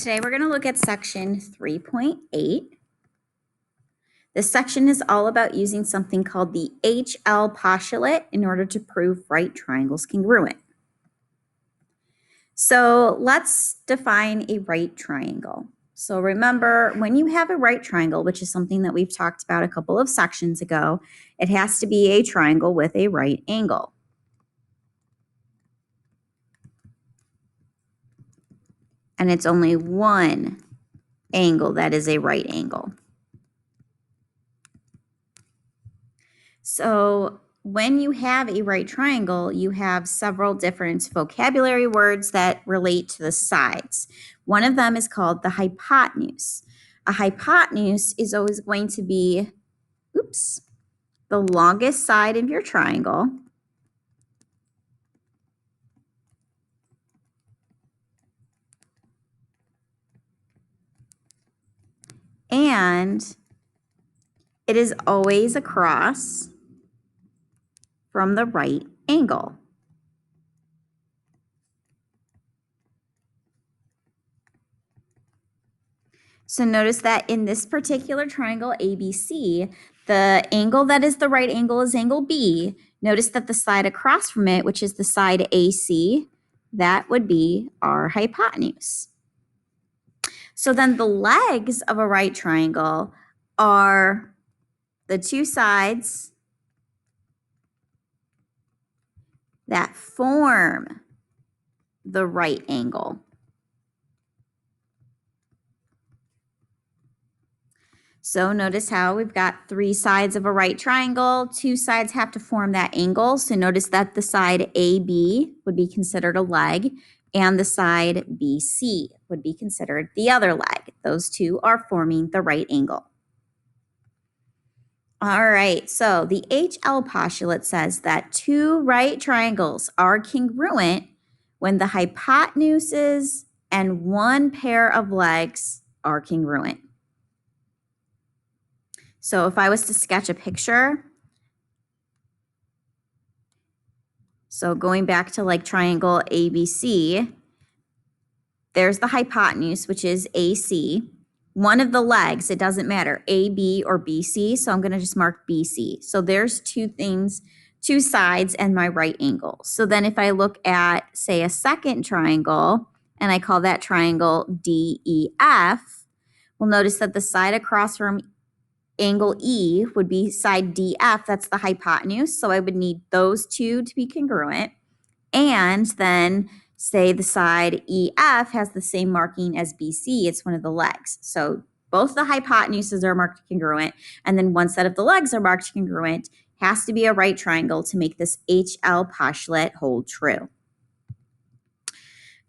Today we're going to look at section 3.8. This section is all about using something called the HL postulate in order to prove right triangles congruent. So let's define a right triangle. So remember, when you have a right triangle, which is something that we've talked about a couple of sections ago, it has to be a triangle with a right angle. And it's only one angle that is a right angle. So when you have a right triangle, you have several different vocabulary words that relate to the sides. One of them is called the hypotenuse. A hypotenuse is always going to be, the longest side of your triangle. And it is always across from the right angle. So notice that in this particular triangle ABC, the angle that is the right angle is angle B. Notice that the side across from it, which is the side AC, that would be our hypotenuse. So then the legs of a right triangle are the two sides that form the right angle. So notice how we've got three sides of a right triangle. Two sides have to form that angle. So notice that the side AB would be considered a leg, and the side BC would be considered the other leg. Those two are forming the right angle. All right, so the HL postulate says that two right triangles are congruent when the hypotenuses and one pair of legs are congruent. So if I was to sketch a picture, so going back to like triangle ABC, there's the hypotenuse, which is AC. One of the legs, it doesn't matter, AB or BC, so I'm going to just mark BC. So there's two things, two sides and my right angle. So then if I look at, say, a second triangle, and I call that triangle DEF, we'll notice that the side across from angle E would be side DF, that's the hypotenuse, so I would need those two to be congruent. And then say the side EF has the same marking as BC, it's one of the legs. So both the hypotenuses are marked congruent, and then one set of the legs are marked congruent. Has to be a right triangle to make this HL postulate hold true.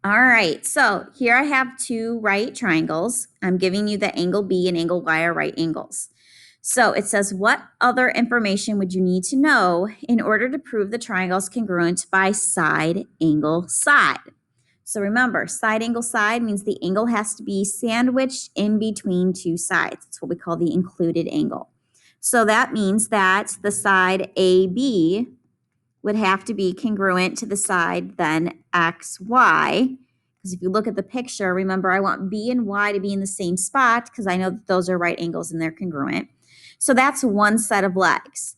All right, so here I have two right triangles. I'm giving you the angle B and angle Y are right angles. So it says, what other information would you need to know in order to prove the triangle is congruent by side, angle, side? So remember, side, angle, side means the angle has to be sandwiched in between two sides. It's what we call the included angle. So that means that the side AB would have to be congruent to the side then XY. Because if you look at the picture, remember I want B and Y to be in the same spot because I know that those are right angles and they're congruent. So that's one set of legs.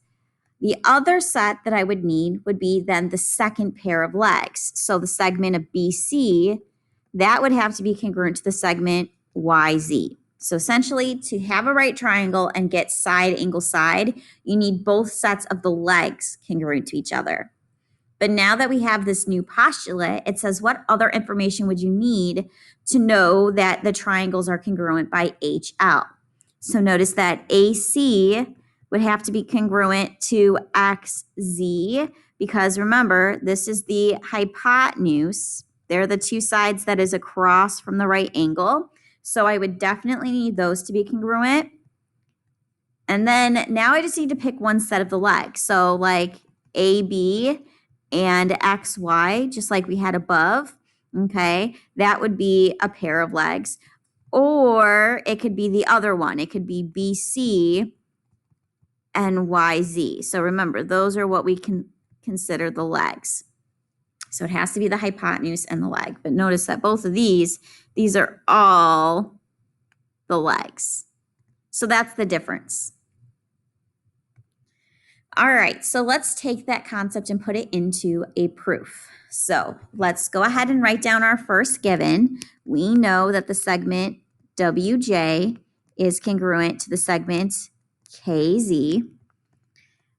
The other set that I would need would be then the second pair of legs. So the segment of BC, that would have to be congruent to the segment YZ. So essentially, to have a right triangle and get side, angle, side, you need both sets of the legs congruent to each other. But now that we have this new postulate, it says, what other information would you need to know that the triangles are congruent by HL? So notice that AC would have to be congruent to XZ because remember, this is the hypotenuse. They're the two sides that is across from the right angle. So I would definitely need those to be congruent. And then now I just need to pick one set of the legs. So like AB and XY, just like we had above, okay? That would be a pair of legs. Or it could be the other one. It could be BC and YZ. So remember, those are what we can consider the legs. So it has to be the hypotenuse and the leg. But notice that both of these are all the legs. So that's the difference. All right, so let's take that concept and put it into a proof. So let's go ahead and write down our first given. We know that the segment WJ is congruent to the segment KZ.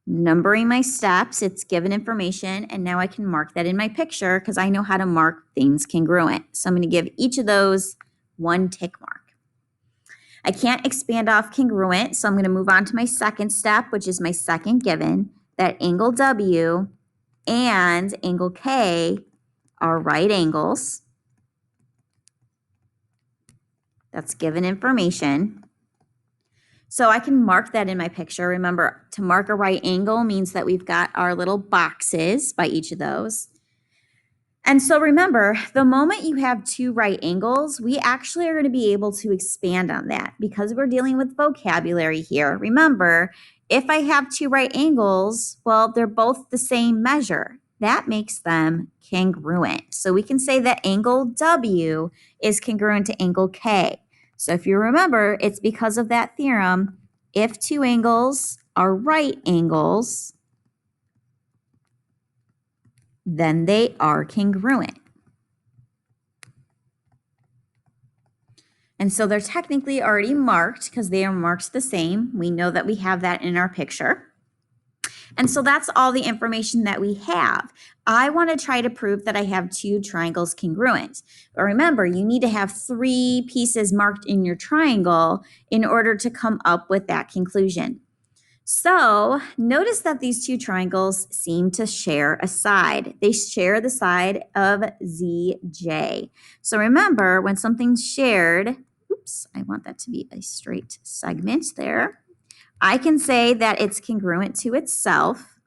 Numbering my steps, it's given information, and now I can mark that in my picture because I know how to mark things congruent. So I'm going to give each of those one tick mark. I can't expand off congruent, so I'm going to move on to my second step, which is my second given, that angle W and angle K are right angles. That's given information. So I can mark that in my picture. Remember, to mark a right angle means that we've got our little boxes by each of those. And so remember, the moment you have two right angles, we actually are going to be able to expand on that because we're dealing with vocabulary here. Remember, if I have two right angles, well, they're both the same measure. That makes them congruent. So we can say that angle W is congruent to angle K. So if you remember, it's because of that theorem, if two angles are right angles, then they are congruent. And so they're technically already marked because they are marked the same. We know that we have that in our picture. And so that's all the information that we have. I want to try to prove that I have two triangles congruent. But remember, you need to have three pieces marked in your triangle in order to come up with that conclusion. So notice that these two triangles seem to share a side. They share the side of ZJ. So remember, when something's shared, oops, I want that to be a straight segment there. I can say that it's congruent to itself.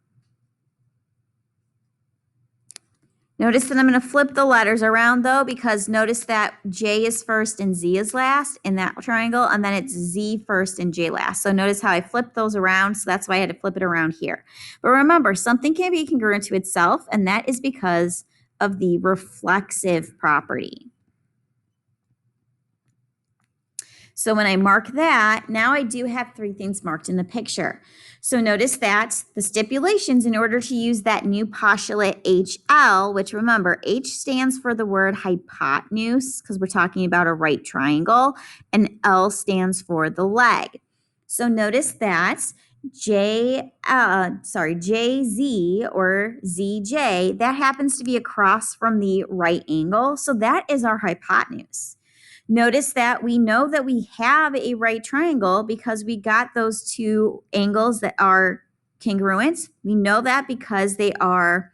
Notice that I'm going to flip the letters around though, because notice that J is first and Z is last in that triangle, and then it's Z first and J last. So notice how I flipped those around, so that's why I had to flip it around here. But remember, something can be congruent to itself, and that is because of the reflexive property. So when I mark that, now I do have three things marked in the picture. So notice that the stipulations in order to use that new postulate HL, which remember, H stands for the word hypotenuse because we're talking about a right triangle, and L stands for the leg. So notice that JZ or ZJ, that happens to be across from the right angle. So that is our hypotenuse. Notice that we know that we have a right triangle because we got those two angles that are congruent. We know that because they are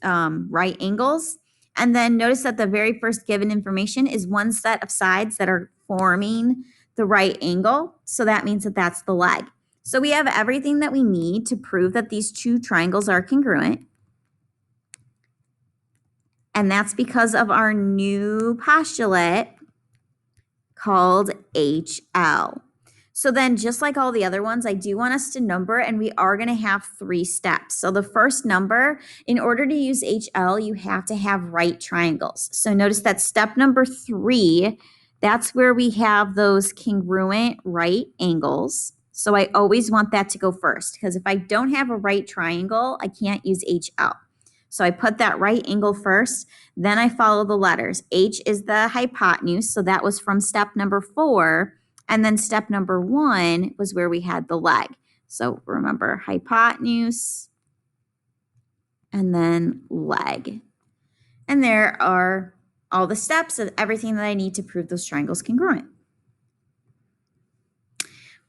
right angles. And then notice that the very first given information is one set of sides that are forming the right angle. So that means that that's the leg. So we have everything that we need to prove that these two triangles are congruent. And that's because of our new postulate called HL. So then just like all the other ones, I do want us to number, and we are going to have three steps. So the first number, in order to use HL, you have to have right triangles. So notice that step number 3, that's where we have those congruent right angles. So I always want that to go first because if I don't have a right triangle, I can't use HL. So I put that right angle first, then I follow the letters. H is the hypotenuse, so that was from step number 4, and then step number 1 was where we had the leg. So remember, hypotenuse, and then leg. And there are all the steps of everything that I need to prove those triangles congruent.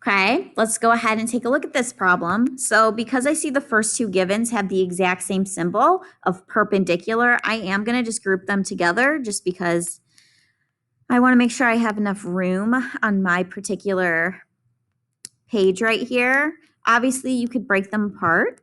Okay, let's go ahead and take a look at this problem. So because I see the first two givens have the exact same symbol of perpendicular, I am going to just group them together just because I want to make sure I have enough room on my particular page right here. Obviously, you could break them apart,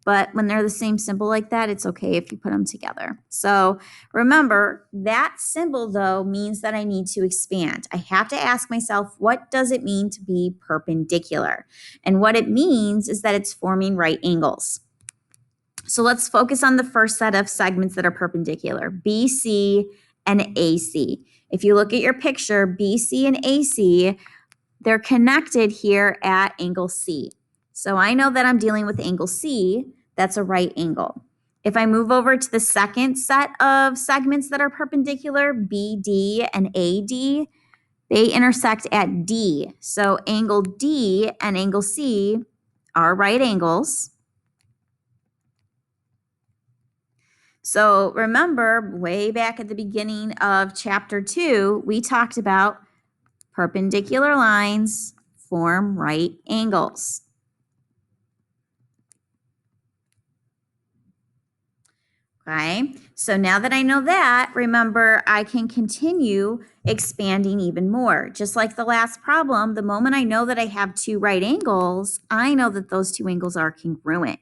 but when they're the same symbol like that, it's okay if you put them together. So remember, that symbol, though, means that I need to expand. I have to ask myself, what does it mean to be perpendicular? And what it means is that it's forming right angles. So let's focus on the first set of segments that are perpendicular, BC and AC. If you look at your picture, BC and AC, they're connected here at angle C. So I know that I'm dealing with angle C. That's a right angle. If I move over to the second set of segments that are perpendicular, BD and AD, they intersect at D. So angle D and angle C are right angles. So remember, way back at the beginning of chapter 2, we talked about perpendicular lines form right angles. Okay, so now that I know that, remember, I can continue expanding even more. Just like the last problem, the moment I know that I have two right angles, I know that those two angles are congruent.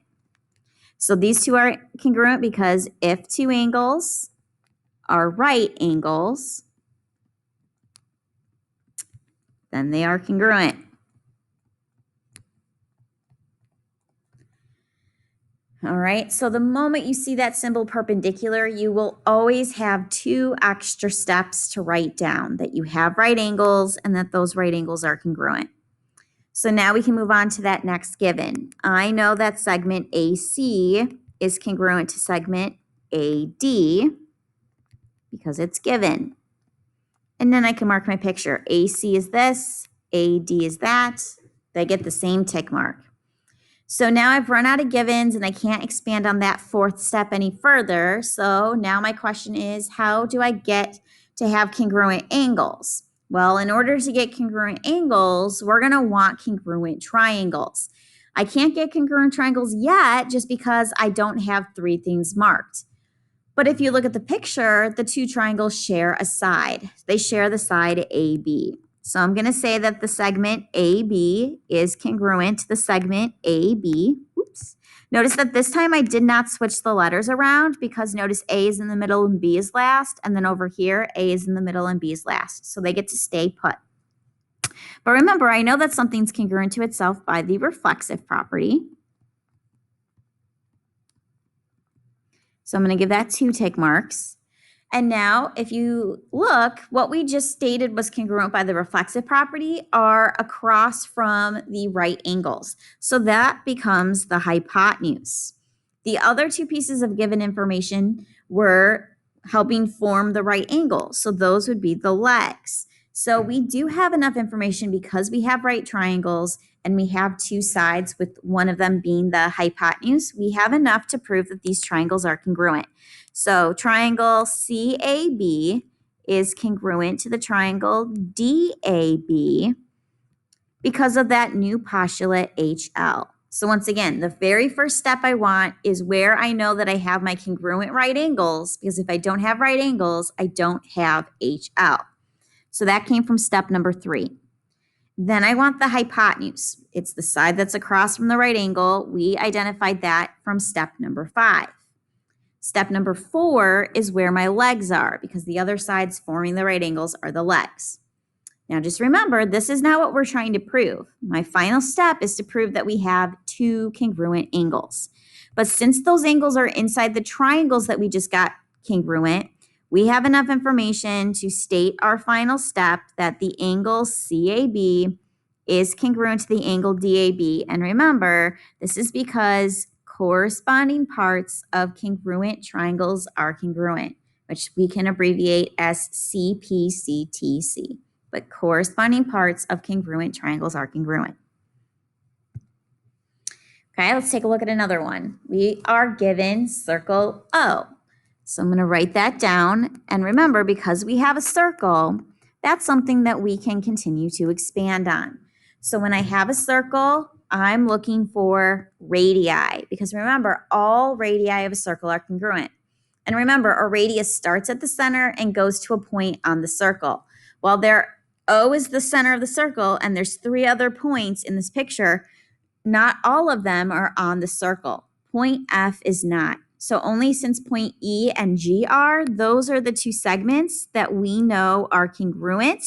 So these two are congruent because if two angles are right angles, then they are congruent. All right, so the moment you see that symbol perpendicular, you will always have two extra steps to write down that you have right angles and that those right angles are congruent. So now we can move on to that next given. I know that segment AC is congruent to segment AD because it's given. And then I can mark my picture. AC is this, AD is that. They get the same tick mark. So now I've run out of givens and I can't expand on that fourth step any further. So now my question is, how do I get to have congruent angles? Well, in order to get congruent angles, we're going to want congruent triangles. I can't get congruent triangles yet just because I don't have three things marked. But if you look at the picture, the two triangles share a side. They share the side AB. So I'm going to say that the segment AB is congruent to the segment AB. Oops. Notice that this time I did not switch the letters around because notice A is in the middle and B is last. And then over here, A is in the middle and B is last. So they get to stay put. But remember, I know that something's congruent to itself by the reflexive property. So I'm going to give that 2 tick marks. And now, if you look, what we just stated was congruent by the reflexive property are across from the right angles. So that becomes the hypotenuse. The other two pieces of given information were helping form the right angle. So those would be the legs. So we do have enough information because we have right triangles and we have two sides with one of them being the hypotenuse. We have enough to prove that these triangles are congruent. So triangle CAB is congruent to the triangle DAB because of that new postulate HL. So once again, the very first step I want is where I know that I have my congruent right angles, because if I don't have right angles, I don't have HL. So that came from step number 3. Then I want the hypotenuse. It's the side that's across from the right angle. We identified that from step number 5. Step number 4 is where my legs are, because the other sides forming the right angles are the legs. Now just remember, this is not what we're trying to prove. My final step is to prove that we have two congruent angles. But since those angles are inside the triangles that we just got congruent, we have enough information to state our final step that the angle CAB is congruent to the angle DAB. And remember, this is because corresponding parts of congruent triangles are congruent, which we can abbreviate as CPCTC. But corresponding parts of congruent triangles are congruent. Okay, let's take a look at another one. We are given circle O. So I'm going to write that down. And remember, because we have a circle, that's something that we can continue to expand on. So when I have a circle, I'm looking for radii, because remember, all radii of a circle are congruent. And remember, a radius starts at the center and goes to a point on the circle. While O is the center of the circle, and there's 3 other points in this picture, not all of them are on the circle. Point F is not. So only since point E and G are, those are the 2 segments that we know are congruent.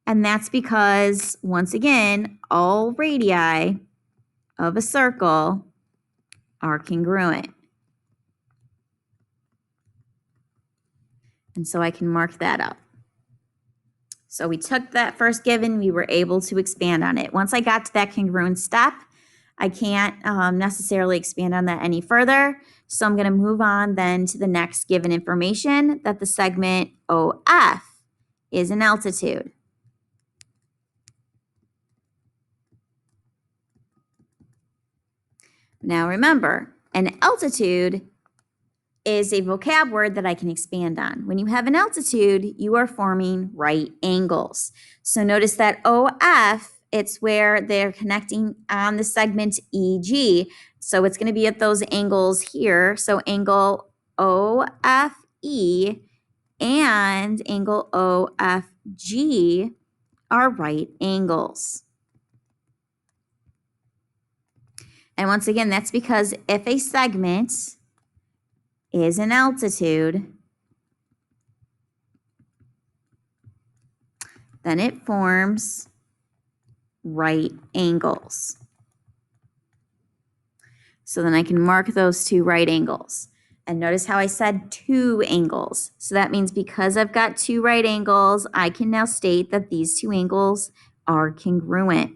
And that's because, once again, all radii of a circle are congruent. And so I can mark that up. So we took that first given, we were able to expand on it. Once I got to that congruent step, I can't necessarily expand on that any further. So I'm going to move on then to the next given information, that the segment OF is an altitude. Now remember, an altitude is a vocab word that I can expand on. When you have an altitude, you are forming right angles. So notice that OF, it's where they're connecting on the segment EG. So it's going to be at those angles here. So angle OFE and angle OFG are right angles. And once again, that's because if a segment is an altitude, then it forms right angles. So then I can mark those two right angles. And notice how I said two angles. So that means because I've got two right angles, I can now state that these two angles are congruent.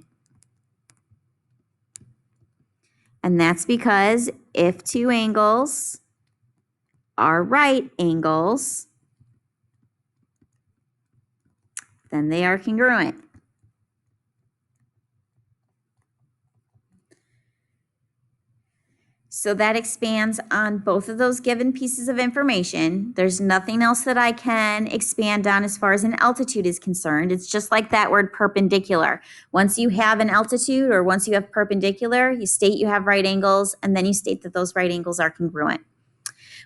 And that's because if two angles are right angles, then they are congruent. So that expands on both of those given pieces of information. There's nothing else that I can expand on as far as an altitude is concerned. It's just like that word perpendicular. Once you have an altitude or once you have perpendicular, you state you have right angles, and then you state that those right angles are congruent.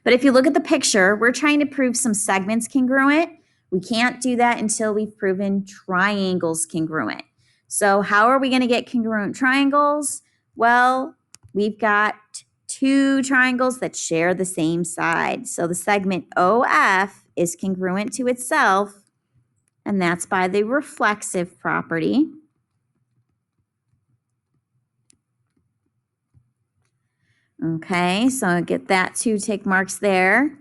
But if you look at the picture, we're trying to prove some segments congruent. We can't do that until we've proven triangles congruent. So how are we going to get congruent triangles? Well, we've got two triangles that share the same side. So the segment OF is congruent to itself, and that's by the reflexive property. Okay, so I'll get that 2 tick marks there.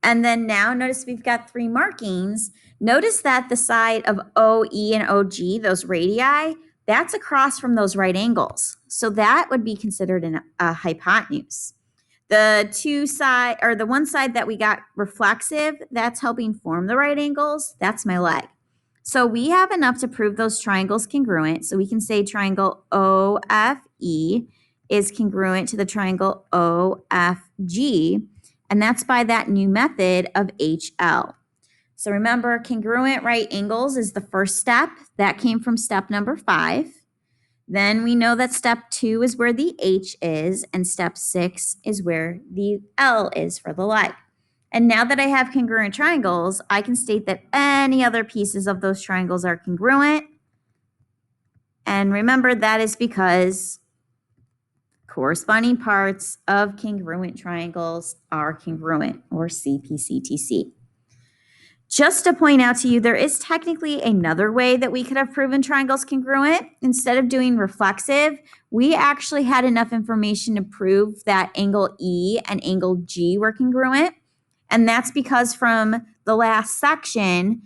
And then now notice we've got 3 markings. Notice that the side of OE and OG, those radii, that's across from those right angles. So that would be considered a hypotenuse. The one side that we got reflexive, that's helping form the right angles. That's my leg. So we have enough to prove those triangles congruent. So we can say triangle OFE is congruent to the triangle OFG, and that's by that new method of HL. So remember, congruent right angles is the first step. That came from step number 5. Then we know that step 2 is where the H is, and step 6 is where the L is for the leg. And now that I have congruent triangles, I can state that any other pieces of those triangles are congruent. And remember, that is because corresponding parts of congruent triangles are congruent, or CPCTC. Just to point out to you, there is technically another way that we could have proven triangles congruent. Instead of doing reflexive, we actually had enough information to prove that angle E and angle G were congruent. And that's because from the last section,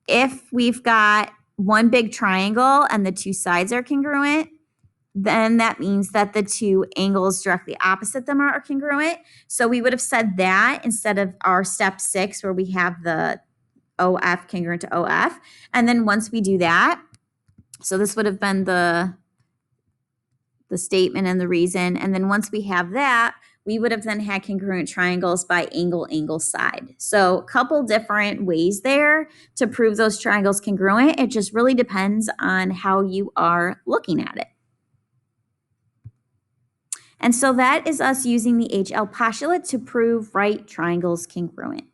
if we've got one big triangle and the two sides are congruent, then that means that the two angles directly opposite them are congruent. So we would have said that instead of our step 6 where we have the OF congruent to OF. And then once we do that, so this would have been the statement and the reason. And then once we have that, we would have then had congruent triangles by angle, side. So a couple different ways there to prove those triangles congruent. It just really depends on how you are looking at it. And so that is us using the HL postulate to prove right triangles congruent.